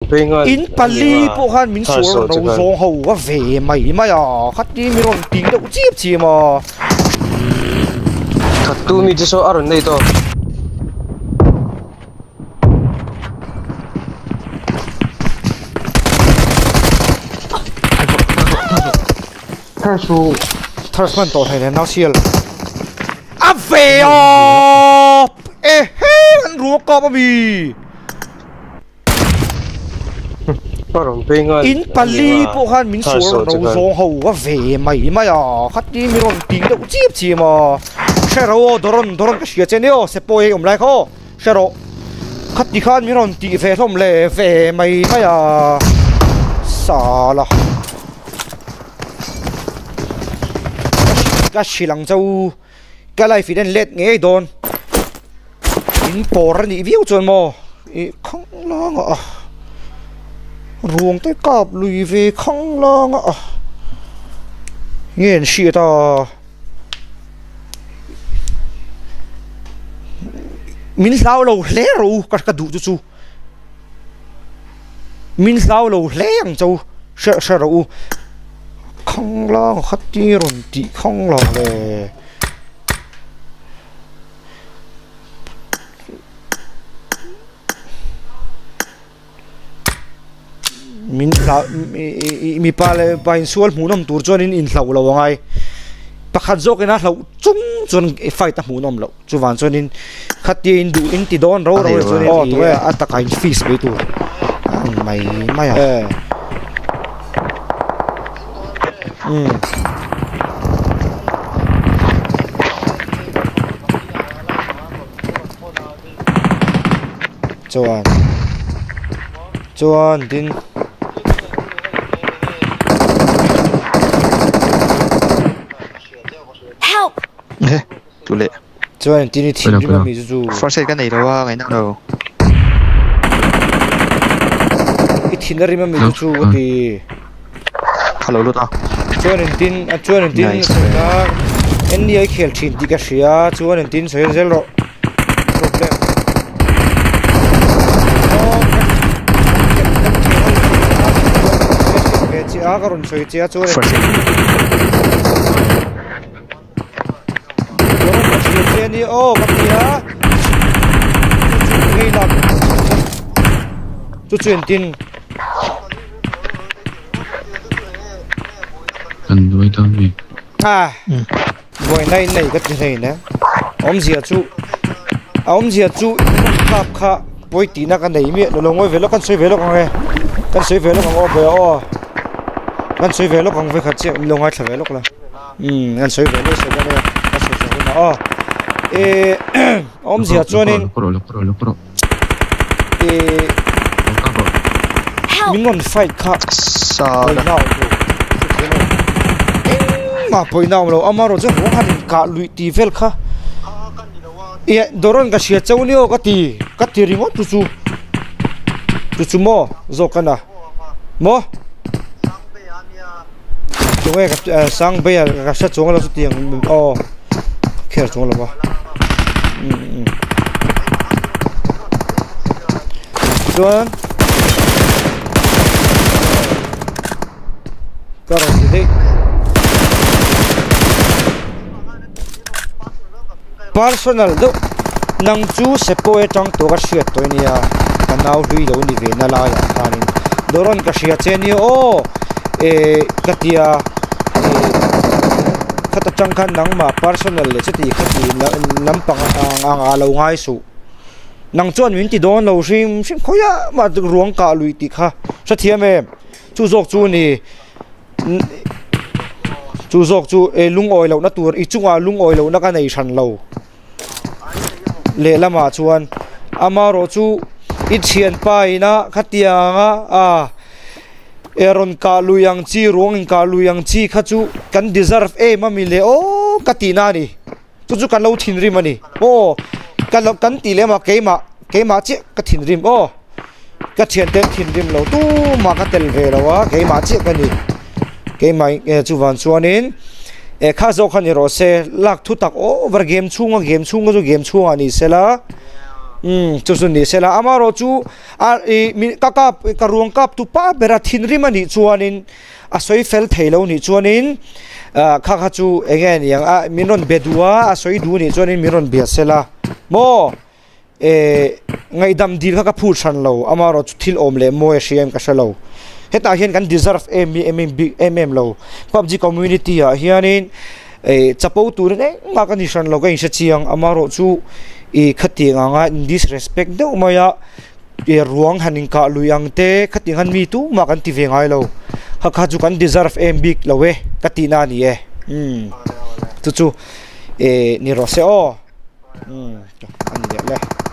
in pali po khan min sur ro zong ho wa ve mai ma ya khati mi ron ting da chip chi ma khatu mi so aron nei to thar man to thai na sial a ve o e he an ru ko ba mi in pali po khan min sur ro zong ho wa ve mai ma ya khati mi ron ting da chip chi ma shero doron ka sia chenio se poi lai kho shero khati khan mi ron ti ve thom le ve mai ma ya sala ka shilang chau ka lai fi den let nge don in por ni view chon mo e khong lang a ruộng tới cọp lùi về không lo ngọ nghiền xịt à mình sao lâu lẽ rồi cả đủ chú mình sao lâu lẽ ăn châu sợ rồi không lo khát đi rồi thì không lo về min la mi pa le pa in sual munom tur chon in hlau lo ngai pakhat zok ina hlau chung chon fight ta munom lo chuwan chon in khati in du in ti don ro chon in to ataka in fees be tu mai mai chuan din too late. Cho nên tin thì mà mình dù first aid cái này đâu à ngày nào đâu. cái tin đó mà mình dù thì hello luôn à. Cho nên tin là anh đi khel tin đi cái gì à cho nên tin sẽ zero problem. Cái gì à cái rồi sẽ chỉ cho ni ô cái gì á ngay làm chú truyền tin cần đuôi tao gì buổi nay cái gì này nè ông gì chú khắp khá buổi tí na cái này miệng nó ngồi về nó con xoay về nó con nghe con xoay về nó con về con xoay về nó con về khát chuyện lông hai về lúc là con xoay về nó xoay về nó ông gì cho nên mình còn phải khá sao nào mà bồi nào rồi ama rồi chứ không hẳn cả lụy tì phèn khá doron cái gì cháu niêu cái tì remote chú mò rồi cái nào mò chúng ấy cái sang bây giờ cái sát chúng là số tiền khéo chúng là bao chuan cái gì đấy personal đó nang chú sẽ poe trong tổ cái chuyện tôi nia cái nào lui đâu đi về na la ya tanin doron cái chuyện trên ni cái tia khát trăng khăn nắng mà personal là sẽ thì khát thì nắm bằng ang lâu ngay su nang chuan min ti don lo sim khoi mà ruộng cả lùi ti kha sa thiam em chu zok chu ni chu zok chu lung oi lo na tur I chunga lung oi lo na ka nei san lo le lama chuan ama ro chu I thian pai na khatianga eron ka luyang chi ruang ka luyang chi kha chu kan deserve ma mi le katina ni chu kan lo thin ri mani kan ti le ma keima che ka thin rim ka thian te thin rim lo tu ma ka tel ve lo wa keima che ka ni keima chu van chuanin kha zo khan ro se lak thu tak over game chunga chu game chunga ni sela chu chu ni sela amaro chu ka ruang kap tu pa bera thin rimani chuanin a soi fel theilo ni chuanin kha chu again yang minon bedua a soi du ni chuanin minon bia sela mo ngai dam dil kha ka phu than lo amaro chu thil om le mo siam ka salo heta hian kan deserve mm lo PUBG community a hianin chapo tu ne ma kan nishan lo ka in se chiang amaro chu khati nga in disrespect de umaya ruang hanin ka luyang te khati han mi tu ma kan ti ve ngai lo kha chu kan deserve big lo we kati na ni chu ni ro se o an le